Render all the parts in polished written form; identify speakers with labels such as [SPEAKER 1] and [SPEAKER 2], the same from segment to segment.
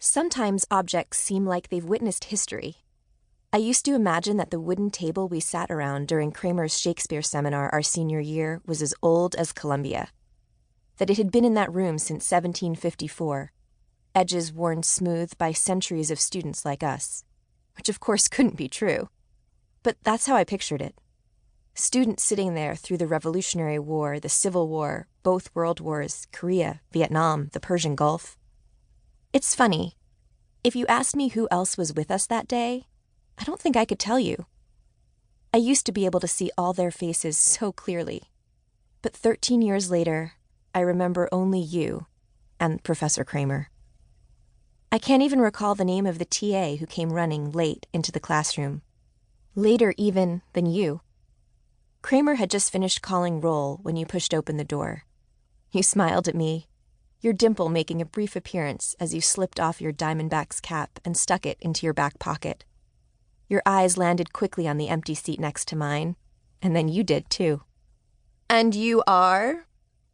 [SPEAKER 1] Sometimes objects seem like they've witnessed history. I used to imagine that the wooden table we sat around during Kramer's Shakespeare seminar our senior year was as old as Columbia. That it had been in that room since 1754, edges worn smooth by centuries of students like us, which of course couldn't be true. But that's how I pictured it. Students sitting there through the Revolutionary War, the Civil War, both World Wars, Korea, Vietnam, the Persian Gulf. It's funny. If you asked me who else was with us that day, I don't think I could tell you. I used to be able to see all their faces so clearly. But 13 years later, I remember only you and Professor Kramer. I can't even recall the name of the TA who came running late into the classroom. Later even than you. Kramer had just finished calling roll when you pushed open the door. You smiled at me, your dimple making a brief appearance as you slipped off your Diamondback's cap and stuck it into your back pocket. Your eyes landed quickly on the empty seat next to mine, and then you did too. "And you are?"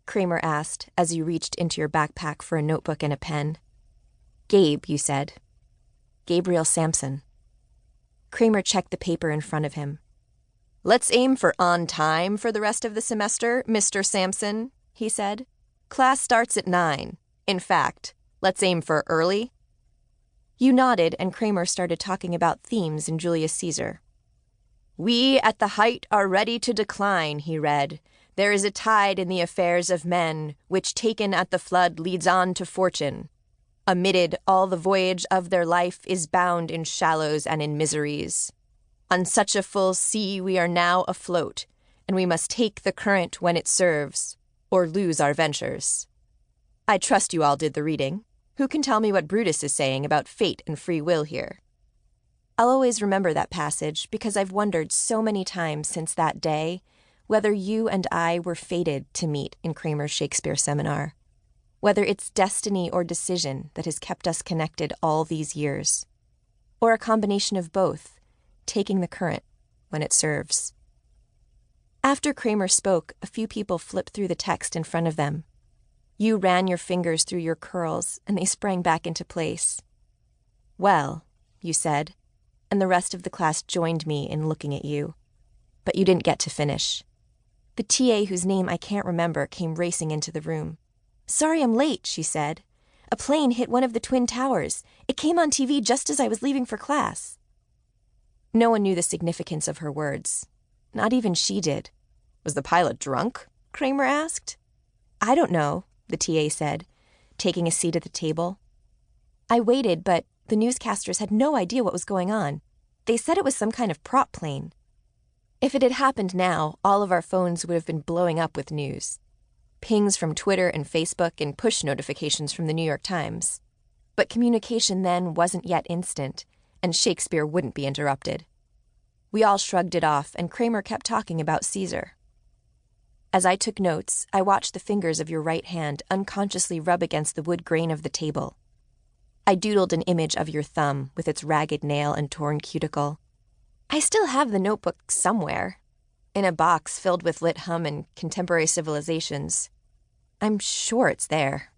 [SPEAKER 1] Kramer asked as you reached into your backpack for a notebook and a pen. "Gabe," you said. "Gabriel Sampson." Kramer checked the paper in front of him. "Let's aim for on time for the rest of the semester, Mr. Sampson," he said. "Class starts at 9. In fact, let's aim for early." You nodded, and Kramer started talking about themes in Julius Caesar. "We at the height are ready to decline," he read. "There is a tide in the affairs of men, which taken at the flood leads on to fortune. Omitted, all the voyage of their life is bound in shallows and in miseries. On such a full sea we are now afloat, and we must take the current when it serves, or lose our ventures." I trust you all did the reading. Who can tell me what Brutus is saying about fate and free will here? I'll always remember that passage because I've wondered so many times since that day whether you and I were fated to meet in Kramer's Shakespeare seminar, whether it's destiny or decision that has kept us connected all these years, or a combination of both, taking the current when it serves. After Kramer spoke, a few people flipped through the text in front of them. You ran your fingers through your curls, and they sprang back into place. "Well," you said, and the rest of the class joined me in looking at you. But you didn't get to finish. The TA whose name I can't remember came racing into the room. "Sorry I'm late," she said. "A plane hit one of the Twin Towers. It came on TV just as I was leaving for class." No one knew the significance of her words. Not even she did. "Was the pilot drunk?" Kramer asked. "I don't know," the TA said, taking a seat at the table. I waited, but the newscasters had no idea what was going on. They said it was some kind of prop plane. If it had happened now, all of our phones would have been blowing up with news. Pings from Twitter and Facebook and push notifications from the New York Times. But communication then wasn't yet instant, and Shakespeare wouldn't be interrupted. We all shrugged it off, and Kramer kept talking about Caesar. As I took notes, I watched the fingers of your right hand unconsciously rub against the wood grain of the table. I doodled an image of your thumb with its ragged nail and torn cuticle. I still have the notebook somewhere, in a box filled with lit hum and contemporary civilizations. I'm sure it's there.